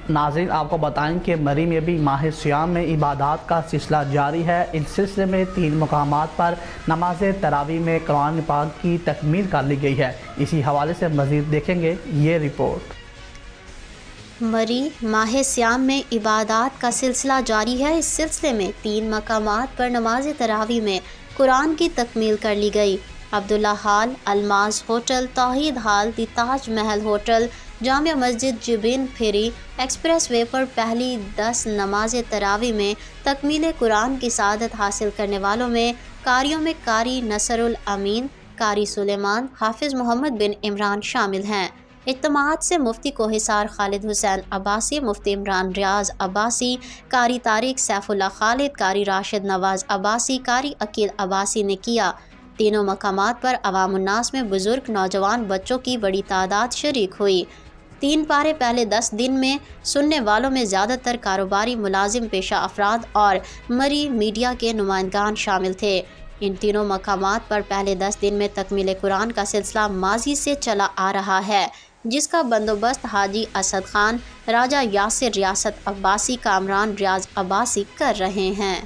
ناظرین آپ کو بتائیں کہ مری میں بھی ماہ سیام میں عبادات کا سلسلہ جاری ہے۔ اس سلسلے میں 3 مقامات پر نماز تراویح میں قرآن پاک کی تکمیل کر لی گئی ہے۔ اسی حوالے سے مزید دیکھیں گے یہ رپورٹ۔ مری ماہ سیام میں عبادات کا سلسلہ جاری ہے۔ اس سلسلے میں 3 مقامات پر نماز تراویح میں قرآن کی تکمیل کر لی گئی۔ عبداللہ ہال، الماظ ہوٹل، توحید ہال، دی تاج محل ہوٹل، جامع مسجد جبین پھیری ایکسپریس وے پر پہلی 10 نماز تراویح میں تکمیل قرآن کی سعادت حاصل کرنے والوں میں قاریوں میں قاری نصر الامین، قاری سلیمان، حافظ محمد بن عمران شامل ہیں۔ اجتماعات سے مفتی کوہسار خالد حسین عباسی، مفتی عمران ریاض عباسی، قاری طارق سیف اللہ خالد، قاری راشد نواز عباسی، قاری عقیل عباسی نے کیا۔ تینوں مقامات پر عوام الناس میں بزرگ، نوجوان، بچوں کی بڑی تعداد شریک ہوئی۔ 3 پارے پہلے 10 دن میں سننے والوں میں زیادہ تر کاروباری، ملازم پیشہ افراد اور مری میڈیا کے نمائندگان شامل تھے۔ ان تینوں مقامات پر پہلے 10 دن میں تکمیل قرآن کا سلسلہ ماضی سے چلا آ رہا ہے، جس کا بندوبست حاجی اسد خان، راجہ یاسر ریاست عباسی، کامران ریاض عباسی کر رہے ہیں۔